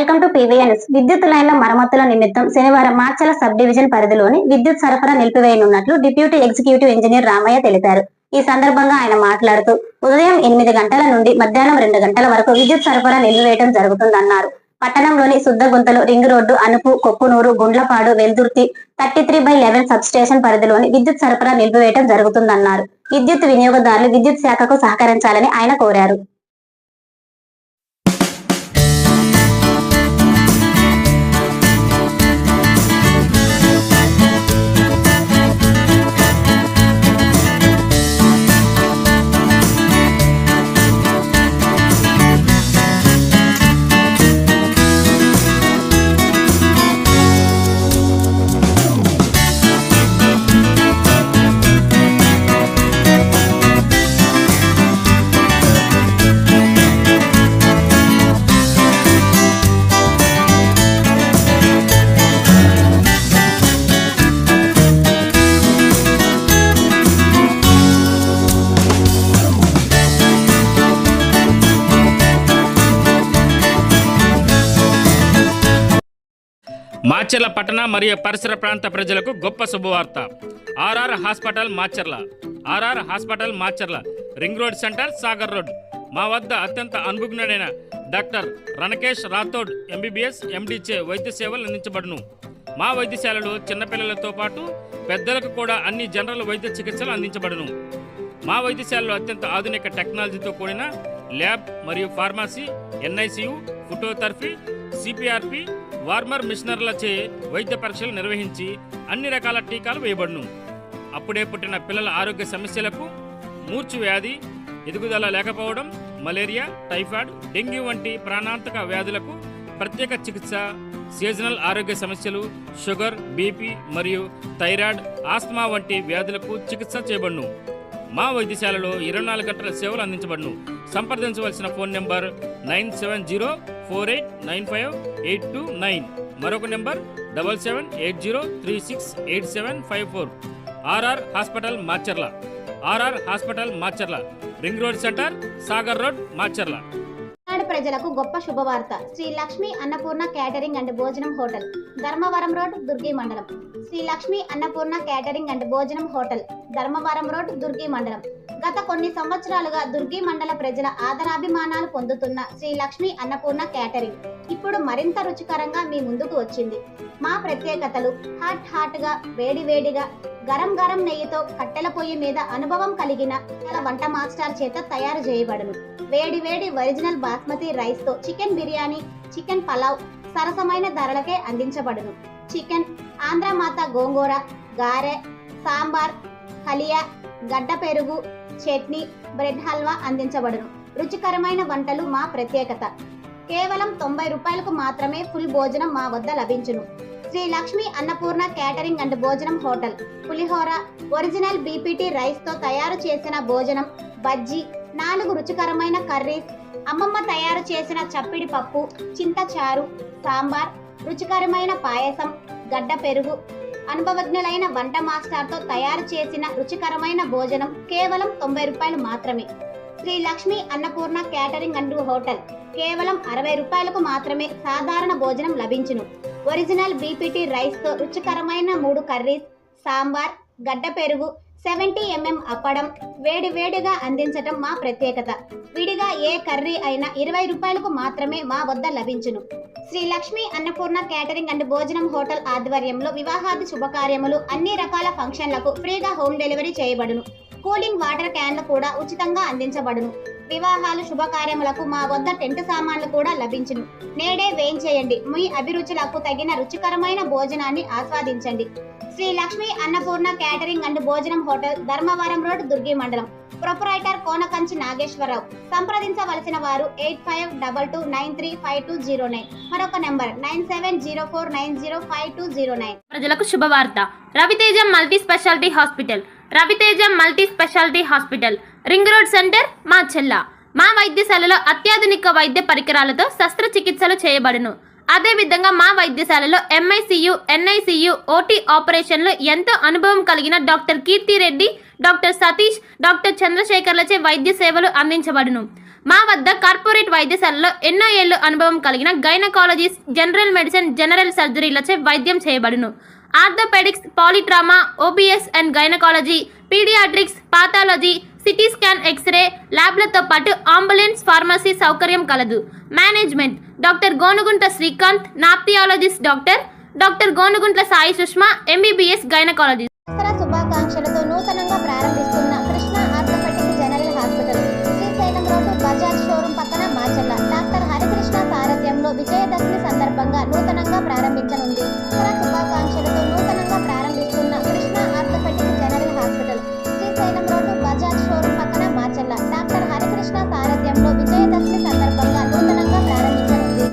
Welcome to PVN. విద్యుత్ లైన్ల మరమ్మతుల నిమిత్తం శనివారం మార్చల సబ్ డివిజన్ పరిధిలోని విద్యుత్ సరఫరా నిలిపివేయనున్నట్లు డిప్యూటీ ఎగ్జిక్యూటివ్ ఇంజనీర్ రామయ్య తెలిపారు. ఈ సందర్భంగా ఆయన మాట్లాడుతూ ఉదయం 8 గంటల నుండి మధ్యాహ్నం 2 గంటల వరకు విద్యుత్ సరఫరా నిలిపివేయడం జరుగుతుందన్నారు. పట్టణంలోని శుద్ధగుంతలు, ring road, Anupu, Koppunuru, Gundlapadu, Veldurthi 33/11 sub station పరిధిలోని విద్యుత్ సరఫరా నిలిపివేయడం జరుగుతుందన్నారు. విద్యుత్ వినియోగదారులు విద్యుత్ శాఖకు సహకరించాలని ఆయన కోరారు. మాచర్ల పట్టణ మరియు పరిసర ప్రాంత ప్రజలకు గొప్ప శుభవార్త. RR hospital Macherla. RR hospital Macherla ring road centre, Sagar road. మా వద్ద అత్యంత అనుభవజ్ఞుడైన డాక్టర్ రణకేష్ రాథోడ్ ఎంబీబీఎస్ ఎండిచే వైద్య సేవలు అందించబడును. మా వైద్యశాలలో చిన్నపిల్లలతో పాటు పెద్దలకు కూడా అన్ని జనరల్ వైద్య చికిత్సలు అందించబడును. మా వైద్యశాలలో అత్యంత ఆధునిక టెక్నాలజీతో కూడిన ల్యాబ్ మరియు ఫార్మసీ, ఎన్ఐసియు, ఫోటోథెరపీ, సిపిఆర్పి, వార్మర్ మిషనర్లచే వైద్య పరీక్షలు నిర్వహించి అన్ని రకాల టీకాలు వేయబడును. అప్పుడే పుట్టిన పిల్లల ఆరోగ్య సమస్యలకు, మూర్ఛ వ్యాధి, ఎదుగుదల లేకపోవడం, మలేరియా, టైఫాయిడ్, డెంగ్యూ వంటి ప్రాణాంతక వ్యాధులకు ప్రత్యేక చికిత్స, సీజనల్ ఆరోగ్య సమస్యలు, షుగర్, బీపీ మరియు థైరాయిడ్, ఆస్మా వంటి వ్యాధులకు చికిత్స చేయబడును. మా వైద్యశాలలో 24 గంటల సేవలు అందించబడును. సంప్రదించవలసిన ఫోన్ నెంబర్ 9704895829. మరొక number 7780368754. RR hospital Macherla. RR hospital Macherla ring road centre, Sagar road, Macherla. ప్రజలకు గొప్ప శుభవార్త. శ్రీ లక్ష్మి అన్నపూర్ణ క్యాటరింగ్ అండ్ భోజనం హోటల్, ధర్మవరం రోడ్, దుర్గి మండలం. శ్రీ లక్ష్మి అన్నపూర్ణ క్యాటరింగ్ అండ్ భోజనం హోటల్, ధర్మవరం రోడ్, దుర్గి మండలం. గత కొన్ని సంవత్సరాలుగా దుర్గి మండల ప్రజల ఆదరాభిమానాలు పొందుతున్న శ్రీ లక్ష్మి అన్నపూర్ణ క్యాటరింగ్ ఇప్పుడు మరింత రుచికరంగా మీ ముందుకు వచ్చింది. మా ప్రత్యేకతలు హాట్ గా, వేడివేడిగా, గరం గరం నెయ్యితో కట్టెల పొయ్యి మీద అనుభవం కలిగిన వంట మాస్టర్ చేత తయారు చేయబడును. వేడి ఒరిజినల్ బాస్మతి రైస్ తో చికెన్ బిర్యానీ, చికెన్ పలావ్ సరసమైన ధరలకే అందించబడును. చికెన్, ఆంధ్రమాత గోంగూర, గారె, సాంబార్, హలియా, గడ్డ పెరుగు, చట్నీ, బ్రెడ్ హల్వా అందించబడును. రుచికరమైన వంటలు మా ప్రత్యేకత. కేవలం 90 రూపాయలకు మాత్రమే ఫుల్ భోజనం మా వద్ద లభించును. శ్రీ లక్ష్మి అన్నపూర్ణ క్యాటరింగ్ అండ్ భోజనం హోటల్. పులిహోర, ఒరిజినల్ బీపీటీ రైస్ తో తయారు చేసిన భోజనం, బజ్జీ, 4 రుచికరమైన కర్రీస్, అమ్మమ్మ తయారు చేసిన చప్పిడి పప్పు, చింతచారు, సాంబార్, రుచికరమైన పాయసం, గడ్డ పెరుగు, అనుభవజ్ఞులైన వంట మాస్టర్తో తయారు చేసిన రుచికరమైన భోజనం కేవలం 90 రూపాయలు మాత్రమే. Shri Lakshmi Annapurna catering and hotel కేవలం 60 రూపాయలకు మాత్రమే సాధారణ భోజనం లభించును. ఒరిజినల్ బీపీటీ రైస్ తో రుచికరమైన 3 కర్రీస్, సాంబార్, గడ్డ పెరుగు, 70 mm అప్పడం వేడిగా అందించటం మా ప్రత్యేకత. విడిగా ఏ కర్రీ అయినా 20 రూపాయలకు మాత్రమే మా వద్ద లభించును. శ్రీ లక్ష్మి అన్నపూర్ణ క్యాటరింగ్ అండ్ భోజనం హోటల్ ఆధ్వర్యంలో వివాహాది శుభకార్యములు, అన్ని రకాల ఫంక్షన్లకు ఫ్రీగా హోమ్ డెలివరీ చేయబడును. కూలింగ్ వాటర్ క్యాన్లు కూడా ఉచితంగా అందించబడును. వివాహాలు శుభకార్యములకు మా వద్ద టెంట్ సామాన్లు కూడా లభించును. నేడే వేయించేయండి. మీ అభిరుచులకు తగిన రుచికరమైన భోజనాన్ని ఆస్వాదించండి. శ్రీ లక్ష్మి అన్నపూర్ణ క్యాటరింగ్ అండ్ భోజనం హోటల్, ధర్మవరం రోడ్, దుర్గి మండలం. ప్రొపరైటర్ కోనకంచి నాగేశ్వరరావు. సంప్రదించవలసిన వారు 8522935209. మరొక నెంబర్ 9704905209. ప్రజలకు శుభవార్త. Raviteja multi speciality hospital. Raviteja multi speciality hospital, ring road centre, Macherla. మా వైద్యశాలలో అత్యాధునిక వైద్య పరికరాలతో శస్త్రచికిత్సలు చేయబడును. అదేవిధంగా మా వైద్యశాలలో ఎంఐసియు, ఎన్ఐసియు, ఓటీ ఆపరేషన్లో ఎంతో అనుభవం కలిగిన doctor Keerthi Reddy, doctor Satish, doctor చంద్రశేఖర్లచే వైద్య సేవలు అందించబడును. మా వద్ద కార్పొరేట్ వైద్యశాలలో ఎన్నో ఏళ్లు అనుభవం కలిగిన గైనకాలజిస్ట్, జనరల్ మెడిసిన్, జనరల్ సర్జరీలచే వైద్యం చేయబడును. Orthopaedics, polytrauma, OBS and gynaecology, paediatrics, pathology, CT scan, X-ray ల్యాబ్లతో పాటు అంబులెన్స్, ఫార్మసీ సౌకర్యం కలదు. Management doctor Gonuguntla Srikanth, nephrologist doctor Gonuguntla Sai Sushma, MBBS gynaecologist. Dasara శుభాకాంక్షలతో నూతనంగా ప్రారంభిస్తున్న